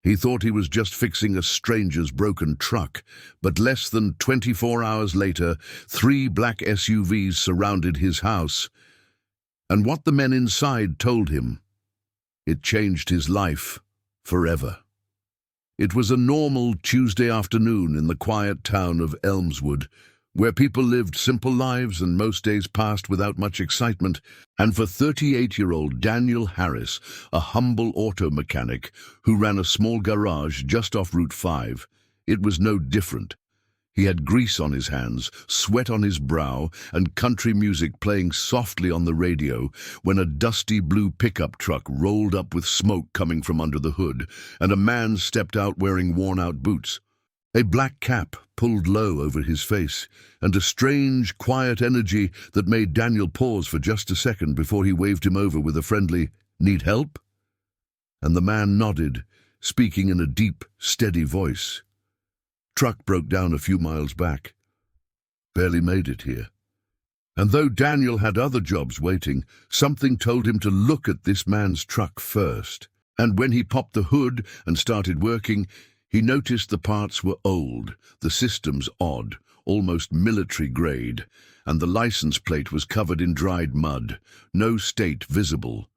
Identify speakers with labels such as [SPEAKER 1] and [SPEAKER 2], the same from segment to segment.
[SPEAKER 1] He thought he was just fixing a stranger's broken truck, but less than 24 hours later, 3 black SUVs surrounded his house. And what the men inside told him, it changed his life forever. It was a normal Tuesday afternoon in the quiet town of Elmswood, where people lived simple lives and most days passed without much excitement, and for 38-year-old Daniel Harris, a humble auto mechanic who ran a small garage just off Route 5, it was no different. He had grease on his hands, sweat on his brow, and country music playing softly on the radio when a dusty blue pickup truck rolled up with smoke coming from under the hood, and a man stepped out wearing worn-out boots. A black cap pulled low over his face, and a strange, quiet energy that made Daniel pause for just a second before he waved him over with a friendly, "Need help?" And the man nodded, speaking in a deep, steady voice. Truck broke down a few miles back. Barely made it here. And though Daniel had other jobs waiting, something told him to look at this man's truck first. And when he popped the hood and started working, he noticed the parts were old, the systems odd, almost military grade, and the license plate was covered in dried mud, no state visible.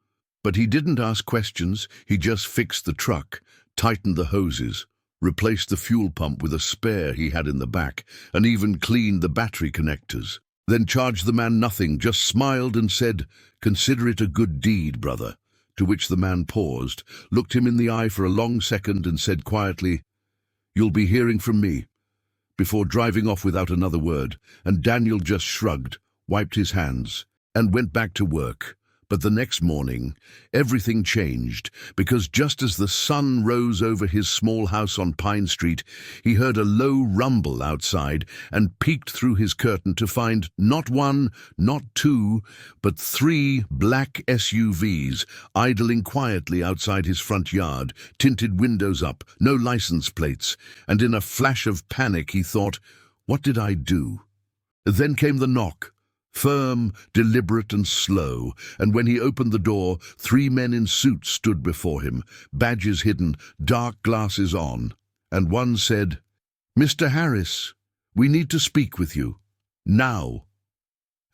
[SPEAKER 1] But he didn't ask questions, he just fixed the truck, tightened the hoses, replaced the fuel pump with a spare he had in the back, and even cleaned the battery connectors. Then charged the man nothing, just smiled and said, "Consider it a good deed, brother." To which the man paused, looked him in the eye for a long second and said quietly, "You'll be hearing from me," before driving off without another word, and Daniel just shrugged, wiped his hands, and went back to work. But the next morning, everything changed, because just as the sun rose over his small house on Pine Street, he heard a low rumble outside and peeked through his curtain to find not one, not two, but 3 black SUVs idling quietly outside his front yard, tinted windows up, no license plates, and in a flash of panic he thought, "What did I do?" Then came the knock. Firm, deliberate and slow, and when he opened the door, 3 men in suits stood before him, badges hidden, dark glasses on, and one said, "Mr. Harris, we need to speak with you. Now."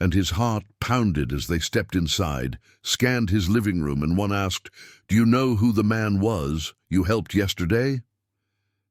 [SPEAKER 1] And his heart pounded as they stepped inside, scanned his living room, and one asked, "Do you know who the man was you helped yesterday?"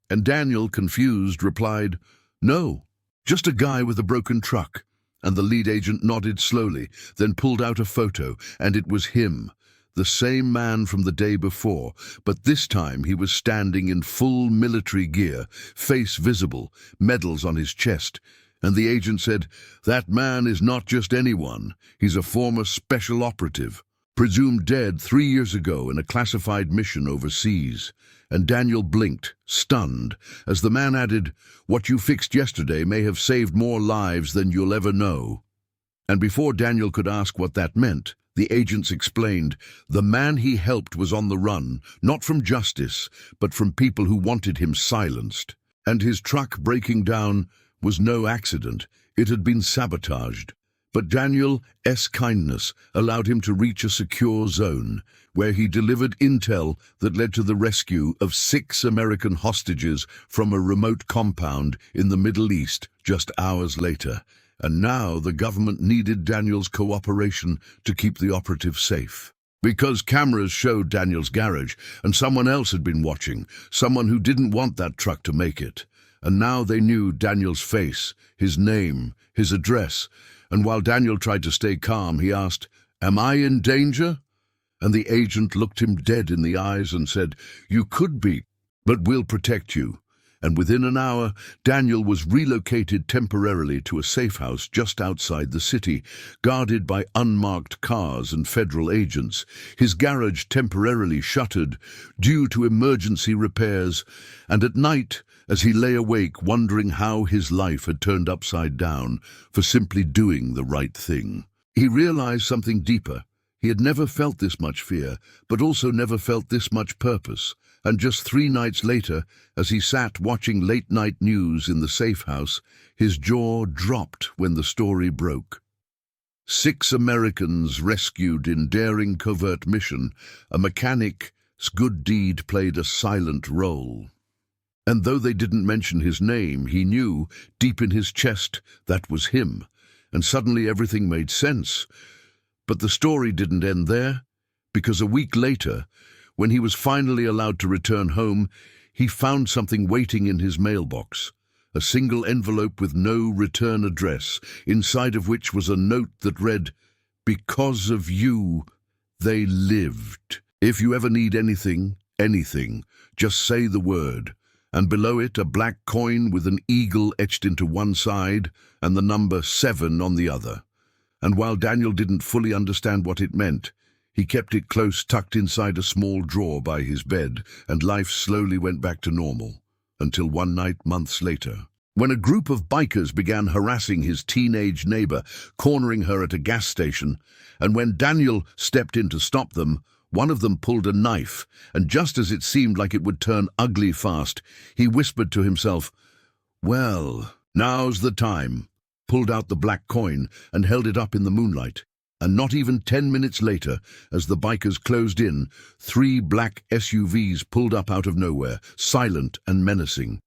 [SPEAKER 1] And Daniel, confused, replied, "No, just a guy with a broken truck." And the lead agent nodded slowly, then pulled out a photo, and it was him, the same man from the day before, but this time he was standing in full military gear, face visible, medals on his chest. And the agent said, "That man is not just anyone, he's a former special operative, presumed dead 3 years ago in a classified mission overseas." And Daniel blinked, stunned, as the man added, "What you fixed yesterday may have saved more lives than you'll ever know." And before Daniel could ask what that meant, the agents explained, the man he helped was on the run, not from justice, but from people who wanted him silenced. And his truck breaking down was no accident, it had been sabotaged. But Daniel's kindness allowed him to reach a secure zone, where he delivered intel that led to the rescue of 6 American hostages from a remote compound in the Middle East just hours later. And now the government needed Daniel's cooperation to keep the operative safe. Because cameras showed Daniel's garage, and someone else had been watching, someone who didn't want that truck to make it. And now they knew Daniel's face, his name, his address, and while Daniel tried to stay calm, he asked, "Am I in danger?" And the agent looked him dead in the eyes and said, "You could be, but we'll protect you." And within an hour, Daniel was relocated temporarily to a safe house just outside the city, guarded by unmarked cars and federal agents, his garage temporarily shuttered due to emergency repairs, and at night, as he lay awake wondering how his life had turned upside down for simply doing the right thing, he realized something deeper. He had never felt this much fear, but also never felt this much purpose. And just 3 nights later, as he sat watching late-night news in the safe house, his jaw dropped when the story broke. 6 Americans rescued in daring covert mission, a mechanic, good deed played a silent role. And though they didn't mention his name, he knew, deep in his chest, that was him. And suddenly everything made sense. But the story didn't end there, because a week later, when he was finally allowed to return home, he found something waiting in his mailbox. A single envelope with no return address, inside of which was a note that read, "Because of you, they lived. If you ever need anything, just say the word." And below it, a black coin with an eagle etched into one side and the number 7 on the other. And while Daniel didn't fully understand what it meant, he kept it close tucked inside a small drawer by his bed, and life slowly went back to normal, until one night months later, when a group of bikers began harassing his teenage neighbor, cornering her at a gas station, and when Daniel stepped in to stop them, one of them pulled a knife, and just as it seemed like it would turn ugly fast, he whispered to himself, "Well, now's the time," pulled out the black coin and held it up in the moonlight. And not even 10 minutes later, as the bikers closed in, 3 black SUVs pulled up out of nowhere, silent and menacing.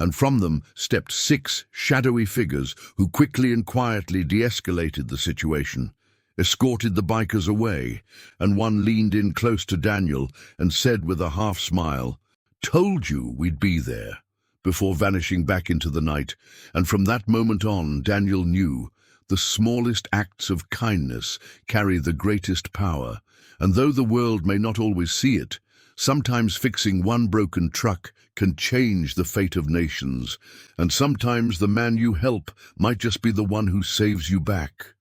[SPEAKER 1] And from them stepped 6 shadowy figures who quickly and quietly de-escalated the situation, escorted the bikers away, and one leaned in close to Daniel and said with a half-smile, "Told you we'd be there," before vanishing back into the night. And from that moment on, Daniel knew the smallest acts of kindness carry the greatest power, and though the world may not always see it, sometimes fixing one broken truck can change the fate of nations, and sometimes the man you help might just be the one who saves you back.